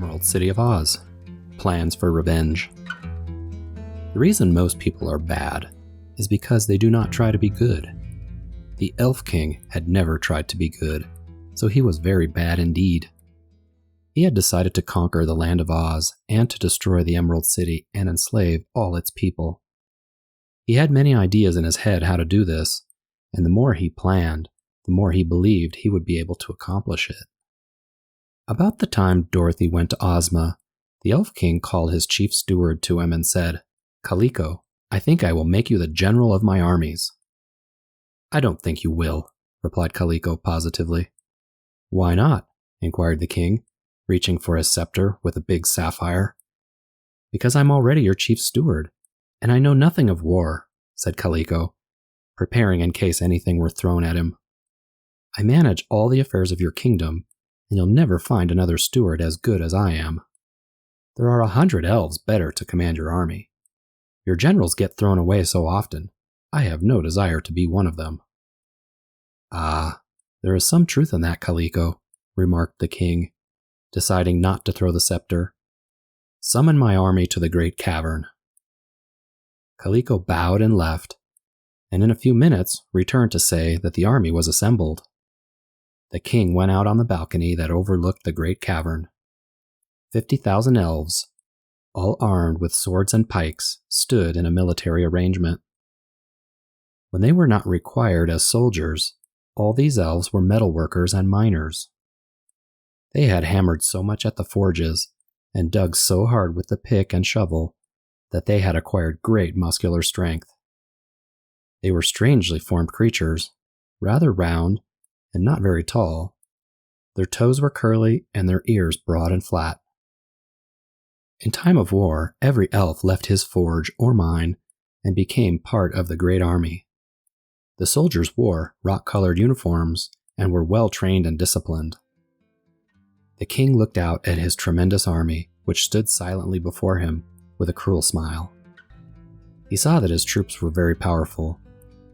Emerald City of Oz. Plans for revenge. The reason most people are bad is because they do not try to be good. The Elf King had never tried to be good, so he was very bad indeed. He had decided to conquer the land of Oz and to destroy the Emerald City and enslave all its people. He had many ideas in his head how to do this, and the more he planned, the more he believed he would be able to accomplish it. About the time Dorothy went to Ozma, the Elf King called his chief steward to him and said, "Kaliko, I think I will make you the general of my armies." "I don't think you will," replied Kaliko positively. "Why not?" inquired the king, reaching for his scepter with a big sapphire. "Because I'm already your chief steward, and I know nothing of war," said Kaliko, preparing in case anything were thrown at him. "I manage all the affairs of your kingdom, and you'll never find another steward as good as I am. There are 100 elves better to command your army. Your generals get thrown away so often, I have no desire to be one of them." "Ah, there is some truth in that, Kaliko," remarked the king, deciding not to throw the scepter. "Summon my army to the great cavern." Kaliko bowed and left, and in a few minutes returned to say that the army was assembled. The king went out on the balcony that overlooked the great cavern. 50,000 elves, all armed with swords and pikes, stood in a military arrangement. When they were not required as soldiers, all these elves were metal workers and miners. They had hammered so much at the forges and dug so hard with the pick and shovel that they had acquired great muscular strength. They were strangely formed creatures, rather round and not very tall. Their toes were curly and their ears broad and flat. In time of war, every elf left his forge or mine and became part of the great army. The soldiers wore rock-colored uniforms and were well trained and disciplined. The king looked out at his tremendous army, which stood silently before him with a cruel smile. He saw that his troops were very powerful.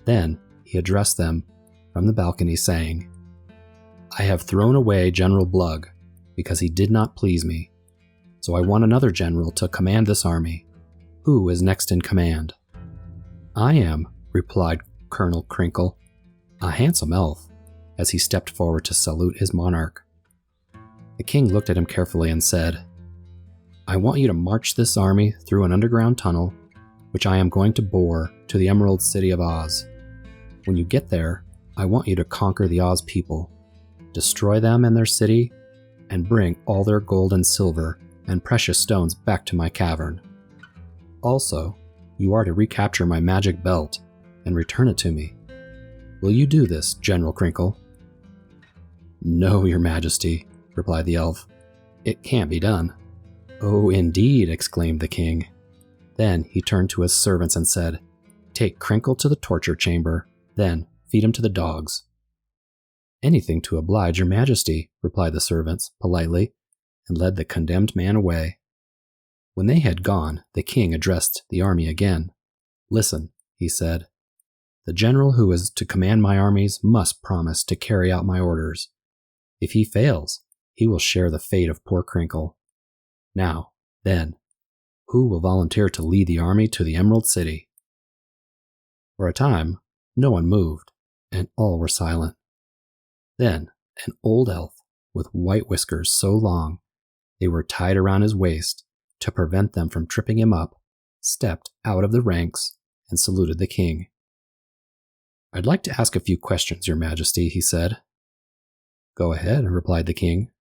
Then he addressed them from the balcony, saying, "I have thrown away General Blug because he did not please me. So I want another general to command this army. Who is next in command?" "I am," replied Colonel Crinkle, a handsome elf, as he stepped forward to salute his monarch. The king looked at him carefully and said, "I want you to march this army through an underground tunnel, which I am going to bore to the Emerald City of Oz. When you get there, I want you to conquer the Oz people, destroy them and their city, and bring all their gold and silver and precious stones back to my cavern. Also, you are to recapture my magic belt and return it to me. Will you do this, General Crinkle?" "No, your majesty," replied the elf. "It can't be done." "Oh, indeed," exclaimed the king. Then he turned to his servants and said, "Take Crinkle to the torture chamber, then feed him to the dogs." "Anything to oblige your majesty," replied the servants politely, and led the condemned man away. When they had gone, the king addressed the army again. "Listen," he said. "The general who is to command my armies must promise to carry out my orders. If he fails, he will share the fate of poor Crinkle. Now, then, who will volunteer to lead the army to the Emerald City?" For a time, no one moved, and all were silent. Then, an old elf, with white whiskers so long they were tied around his waist to prevent them from tripping him up, stepped out of the ranks and saluted the king. "I'd like to ask a few questions, your majesty," he said. "Go ahead," replied the king.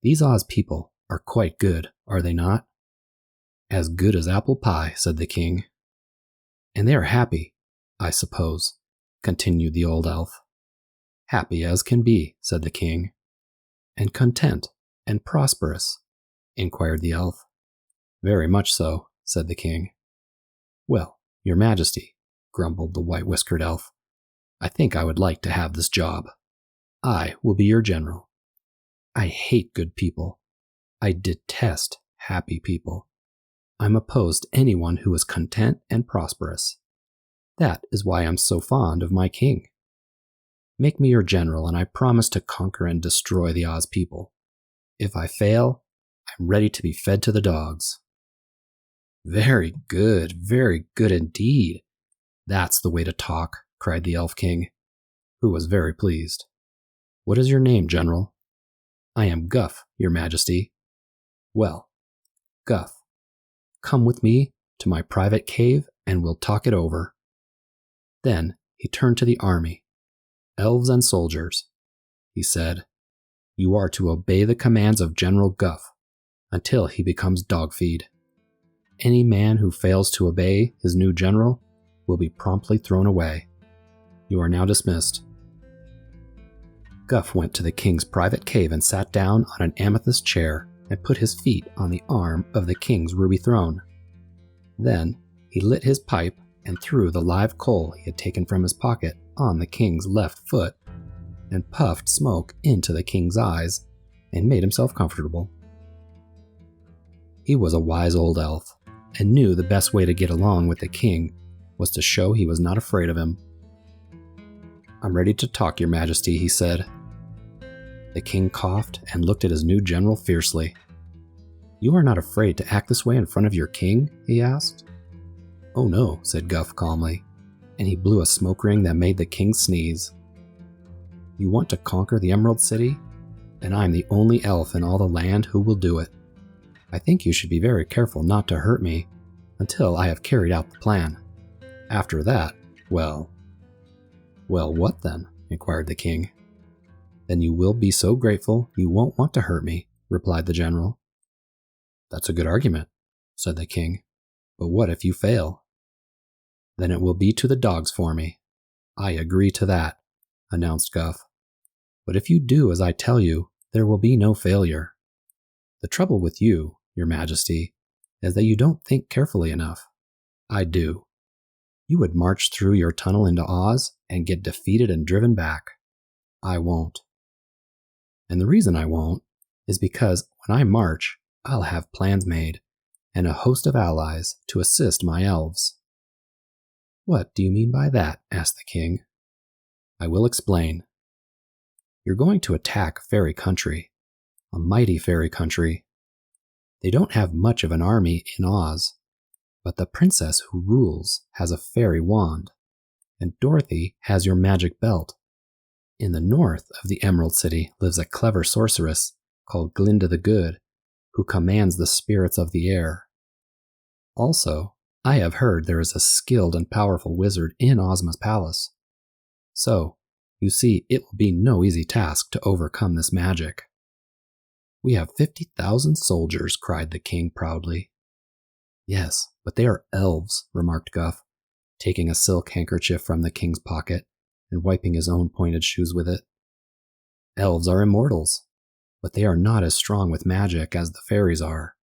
"These Oz people are quite good, are they not?" "As good as apple pie," said the king. "And they are happy, I suppose," continued the old elf. "Happy as can be," said the king. "And content and prosperous?" inquired the elf. "Very much so," said the king. "Well, your majesty," grumbled the white-whiskered elf, "I think I would like to have this job. I will be your general. I hate good people. I detest happy people. I'm opposed to anyone who is content and prosperous. That is why I'm so fond of my king. Make me your general, and I promise to conquer and destroy the Oz people. If I fail, I and ready to be fed to the dogs." Very good indeed. That's the way to talk," cried the Elf King, who was very pleased. "What is your name, General?" "I am Guph, Your Majesty." "Well, Guph, come with me to my private cave and we'll talk it over." Then he turned to the army. "Elves and soldiers," he said, "you are to obey the commands of General Guph until he becomes dog feed. Any man who fails to obey his new general will be promptly thrown away. You are now dismissed." Guph went to the king's private cave and sat down on an amethyst chair and put his feet on the arm of the king's ruby throne. Then he lit his pipe and threw the live coal he had taken from his pocket on the king's left foot and puffed smoke into the king's eyes and made himself comfortable. He was a wise old elf and knew the best way to get along with the king was to show he was not afraid of him. "I'm ready to talk, Your Majesty," he said. The king coughed and looked at his new general fiercely. "You are not afraid to act this way in front of your king?" he asked. "Oh no," said Guph calmly, and he blew a smoke ring that made the king sneeze. "You want to conquer the Emerald City? And I'm the only elf in all the land who will do it. I think you should be very careful not to hurt me until I have carried out the plan. After that, well, what then?" inquired the king. "Then you will be so grateful you won't want to hurt me," replied the general. "That's a good argument," said the king. "But what if you fail?" "Then it will be to the dogs for me." "I agree to that," announced Guph. "But if you do as I tell you, there will be no failure. The trouble with you, Your Majesty, is that you don't think carefully enough. I do. You would march through your tunnel into Oz and get defeated and driven back. I won't. And the reason I won't is because when I march, I'll have plans made and a host of allies to assist my elves." "What do you mean by that?" asked the king. "I will explain. You're going to attack fairy country, a mighty fairy country. They don't have much of an army in Oz, but the princess who rules has a fairy wand, and Dorothy has your magic belt. In the north of the Emerald City lives a clever sorceress called Glinda the Good, who commands the spirits of the air. Also, I have heard there is a skilled and powerful wizard in Ozma's palace. So, you see, it will be no easy task to overcome this magic." "We have 50,000 soldiers," cried the king proudly. "Yes, but they are elves," remarked Guph, taking a silk handkerchief from the king's pocket and wiping his own pointed shoes with it. "Elves are immortals, but they are not as strong with magic as the fairies are.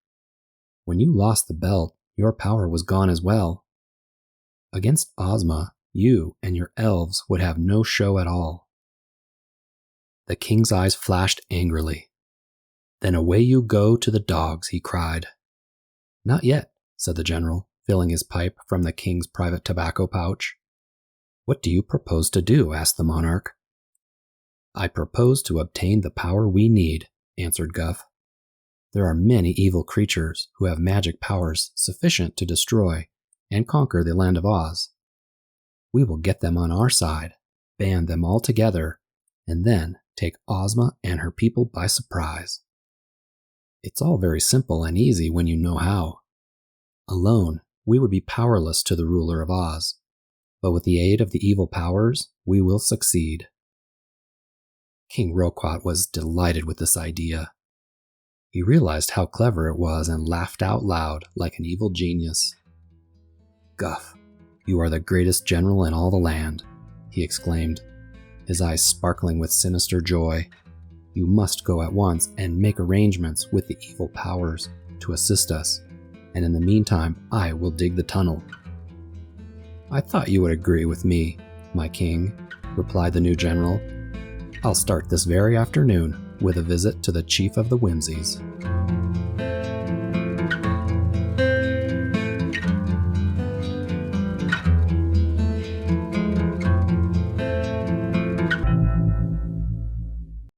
When you lost the belt, your power was gone as well. Against Ozma, you and your elves would have no show at all." The king's eyes flashed angrily. "Then away you go to the dogs," he cried. "Not yet," said the general, filling his pipe from the king's private tobacco pouch. "What do you propose to do?" asked the monarch. "I propose to obtain the power we need," answered Guph. "There are many evil creatures who have magic powers sufficient to destroy and conquer the land of Oz. We will get them on our side, band them all together, and then take Ozma and her people by surprise. It's all very simple and easy when you know how. Alone, we would be powerless to the ruler of Oz, but with the aid of the evil powers, we will succeed." King Roquat was delighted with this idea. He realized how clever it was and laughed out loud like an evil genius. "Guph, you are the greatest general in all the land," he exclaimed, his eyes sparkling with sinister joy. "You must go at once and make arrangements with the evil powers to assist us, and in the meantime I will dig the tunnel." "I thought you would agree with me, my king," replied the new general. "I'll start this very afternoon with a visit to the Chief of the Whimsies."